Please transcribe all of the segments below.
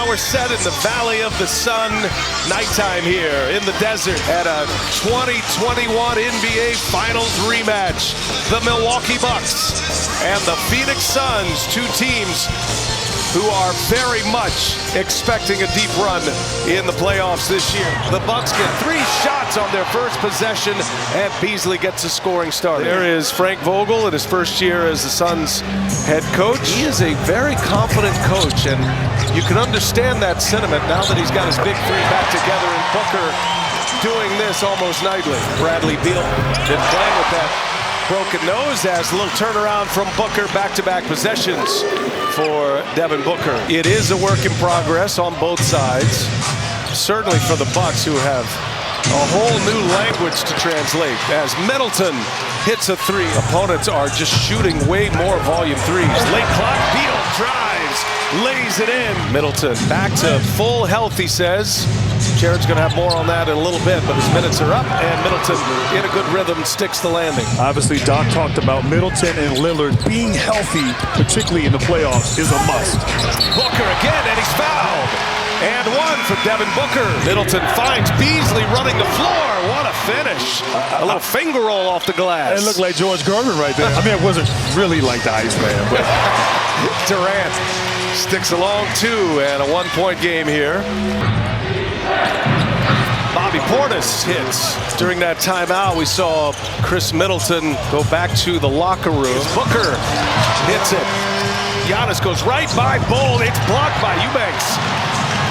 Now we're set in the Valley of the Sun. Nighttime here in the desert at a 2021 NBA Finals rematch. The Milwaukee Bucks and the Phoenix Suns, two teams who are very much expecting a deep run in the playoffs this year. The Bucks get 3 shots on their first possession, and Beasley gets a scoring start. There is Frank Vogel in his first year as the Suns head coach. He is a very confident coach, and you can understand that sentiment now that he's got his big 3 back together, and Booker doing this almost nightly. Bradley Beal been playing with that broken nose as a little turnaround from Booker, back-to-back possessions for Devin Booker. It is a work in progress on both sides, certainly for the Bucks, who have a whole new language to translate as Middleton hits a 3. Opponents are just shooting way more volume 3s. Late clock, Beal drives, lays it in. Middleton back to full health, he says. Jared's going to have more on that in a little bit, but his minutes are up, and Middleton in a good rhythm sticks the landing. Obviously, Doc talked about Middleton and Lillard being healthy, particularly in the playoffs, is a must. Booker again, and he's fouled. And 1 for Devin Booker. Middleton finds Beasley running the floor. What a finish. A little finger roll off the glass. It looked like George Gervin right there. I mean, it wasn't really like the Iceman, but Durant sticks along 2, and a 1-point game here. Bobby Portis hits. During that timeout, we saw Chris Middleton go back to the locker room. Booker hits it. Giannis goes right by Bull. It's blocked by Eubanks.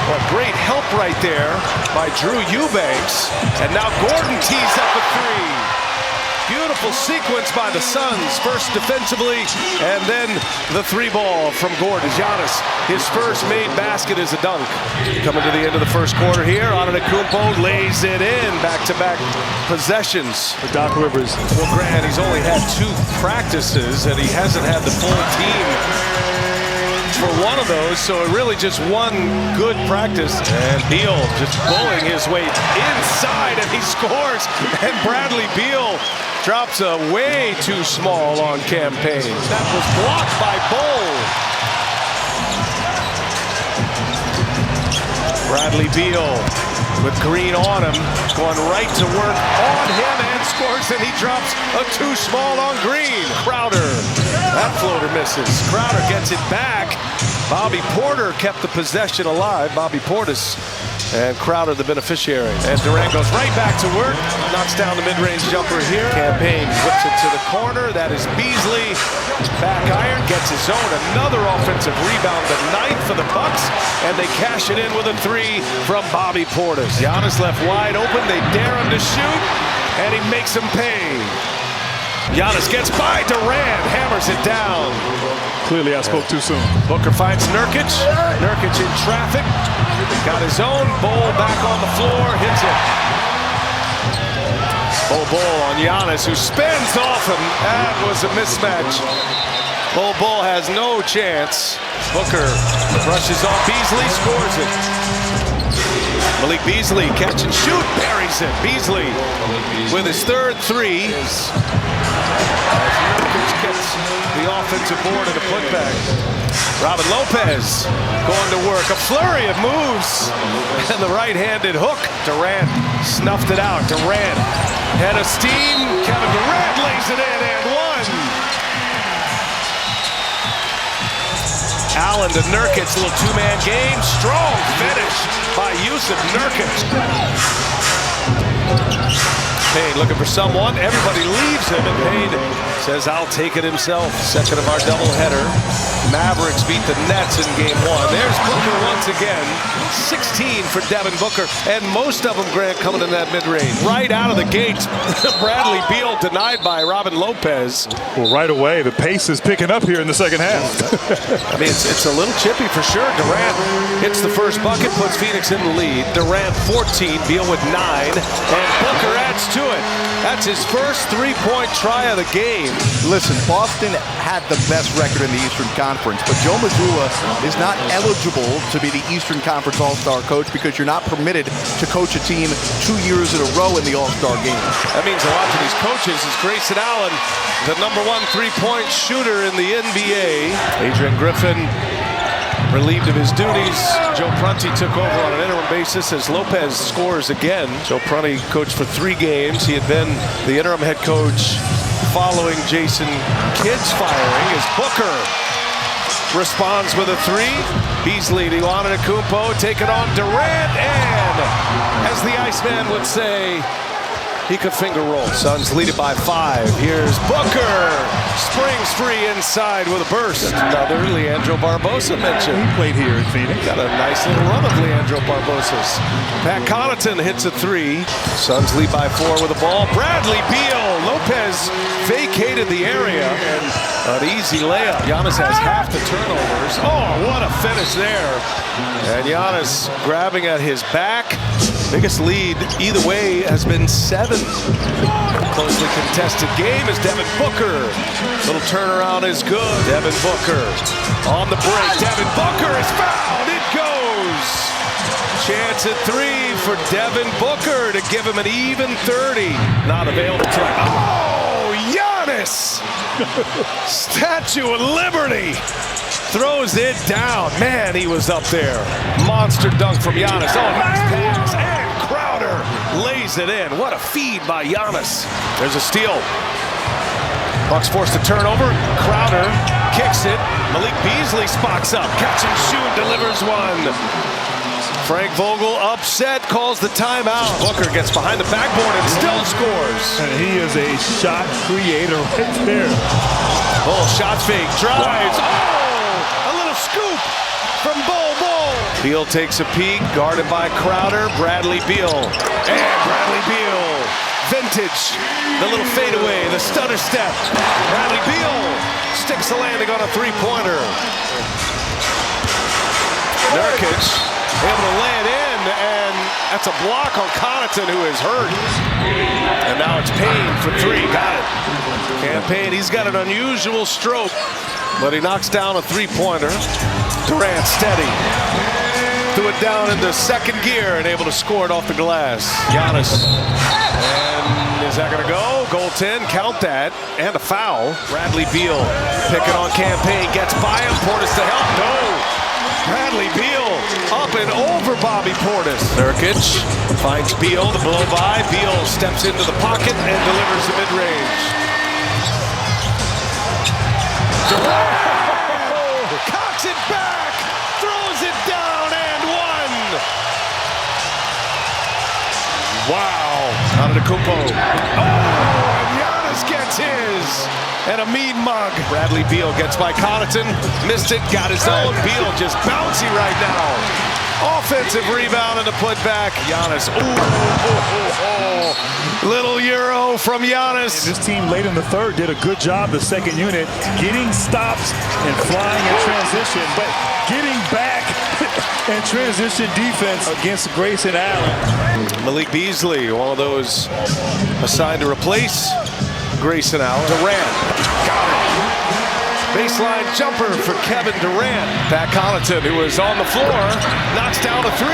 Well, great help right there by Drew Eubanks. And now Gordon tees up a 3. Beautiful sequence by the Suns. First defensively, and then the 3 ball from Gordon. Giannis, his first made basket is a dunk. Coming to the end of the first quarter here, Antetokounmpo lays it in. Back-to-back possessions. For Doc Rivers. Well, Grant, he's only had 2 practices, and he hasn't had the full team for one of those, so it really just one good practice. And Beal just bowling his way inside, and he scores. And Bradley Beal drops a way too small on campaign. That was blocked by Bull. Bradley Beal with Green on him, going right to work on him, and scores, and he drops a too small on Green. Crowder, that floater misses. Crowder gets it back. Bobby Porter kept the possession alive. Bobby Portis and Crowder the beneficiary. And Durant goes right back to work. Knocks down the mid-range jumper here. Campaign whips it to the corner. That is Beasley. Back iron, gets his own. Another offensive rebound, the 9th for the Bucks. And they cash it in with a 3 from Bobby Portis. Giannis left wide open. They dare him to shoot, and he makes him pay. Giannis gets by Durant, hammers it down. Clearly I spoke too soon. Booker finds Nurkic. Nurkic in traffic. Got his own. Bull back on the floor, hits it. Bull on Giannis, who spins off him. That was a mismatch. Bull has no chance. Booker rushes off Beasley, scores it. Malik Beasley, catch and shoot, buries it. Beasley with his 3rd 3. Nurkic gets the offensive board and a putback. Robin Lopez going to work. A flurry of moves. And the right-handed hook. Durant snuffed it out. Durant, head of steam. Kevin Durant lays it in and 1. Allen to Nurkic, little 2-man game. Strong finish by Yusuf Nurkic. Payne looking for someone. Everybody leaves him, and Payne says, I'll take it himself. Second of our doubleheader. Mavericks beat the Nets in game 1. There's Booker once again. 16 for Devin Booker, and most of them, Grant, coming in that mid-range. Right out of the gates, Bradley Beal denied by Robin Lopez. Well, right away, the pace is picking up here in the second half. I mean, it's a little chippy for sure. Durant hits the first bucket, puts Phoenix in the lead. Durant 14, Beal with 9, and Booker adds to it. That's his first 3-point try of the game. Listen, Boston had the best record in the Eastern Conference, but Joe Mazzulla is not eligible to be the Eastern Conference All-Star coach because you're not permitted to coach a team 2 years in a row in the All-Star game. That means a lot to these coaches. Is Grayson Allen, the #1 3-point shooter in the NBA. Adrian Griffin relieved of his duties. Joe Prunty Prunty took over on an interim basis as Lopez scores again. Joe Prunty coached for 3 games. He had been the interim head coach following Jason Kidd's firing as Booker responds with a 3. Beasley to Antetokounmpo, taking on Durant, and as the Iceman would say, he could finger roll. Suns lead it by 5. Here's Booker. Springs free inside with a burst. Another Leandro Barbosa mention. He played here in Phoenix. Got a nice little run of Leandro Barbosa's. Pat Connaughton hits a 3. Suns lead by 4 with the ball. Bradley Beal. Lopez vacated the area. An easy layup. Giannis has half the turnovers. Oh, what a finish there. And Giannis grabbing at his back. Biggest lead either way has been 7. Closely contested game is Devin Booker. Little turnaround is good. Devin Booker on the break. Devin Booker is fouled. It goes. Chance at 3 for Devin Booker to give him an even 30. Not available tonight. Oh, Giannis! Statue of Liberty. Throws it down. Man, he was up there. Monster dunk from Giannis. Oh, nice pass. And Crowder lays it in. What a feed by Giannis. There's a steal. Bucks forced a turnover. Crowder kicks it. Malik Beasley spots up. Catch and shoot. Delivers one. Frank Vogel upset, calls the timeout. Booker gets behind the backboard and still scores. And he is a shot creator right there. Bull shot fake, drives. Oh, a little scoop from Bull. Beal takes a peek, guarded by Crowder. Bradley Beal. And Bradley Beal. Vintage. The little fadeaway, the stutter step. Bradley Beal sticks the landing on a 3-pointer. Nurkic able to lay it in, and that's a block on Connaughton, who is hurt. And now it's Payne for 3. Got it. Campaign, he's got an unusual stroke, but he knocks down a 3-pointer. Durant steady. Threw it down into second gear and able to score it off the glass. Giannis. And is that going to go? Goaltend, count that. And a foul. Bradley Beal picking on Campaign. Gets by him. Portis to help. No. Bradley Beal up and over Bobby Portis. Nurkic finds Beal to blow by. Beal steps into the pocket and delivers the mid-range. Cocks it back. Throws it down and one. Wow. Antetokounmpo. Oh, Giannis gets his. And a mean mug. Bradley Beal gets by Connaughton. Missed it, got his own. Beal just bouncy right now. Offensive rebound and a putback. Giannis. Ooh. Little Euro from Giannis. This team late in the third did a good job, the second unit, getting stops and flying in transition, but getting back and transition defense against Grayson Allen. Malik Beasley, one of those assigned to replace Grayson Allen. Durant. Got it. Baseline jumper for Kevin Durant. Pat Connaughton, who was on the floor, knocks down a 3.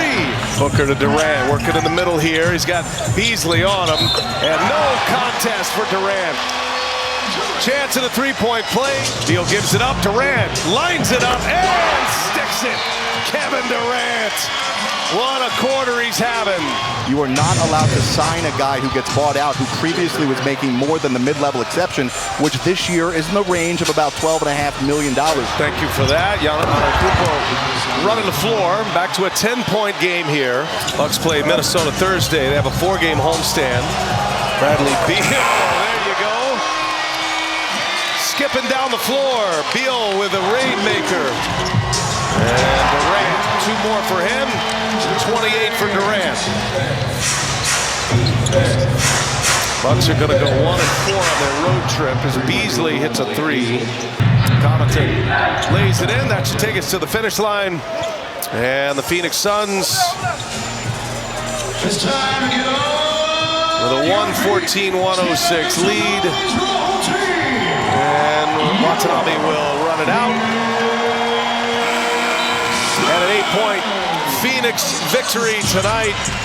Booker to Durant, working in the middle here. He's got Beasley on him, and no contest for Durant. Chance at a 3-point play. Beal gives it up. Durant lines it up and sticks it. Kevin Durant. What a quarter he's having. You are not allowed to sign a guy who gets bought out, who previously was making more than the mid-level exception, which this year is in the range of about $12.5 million. Thank you for that. Giannis Antetokounmpo running the floor. Back to a 10-point game here. Bucks play Minnesota Thursday. They have a 4-game homestand. Bradley Beal. There you go. Skipping down the floor. Beal with a rainmaker. And Durant, 2 more for him. 28 for Durant. Bucks are going to go 1-4 on their road trip as Beasley hits a 3. Connaughton lays it in. That should take us to the finish line. And the Phoenix Suns with a 114-106 lead. And Watanabe will run it out. And an 8-point Phoenix victory tonight.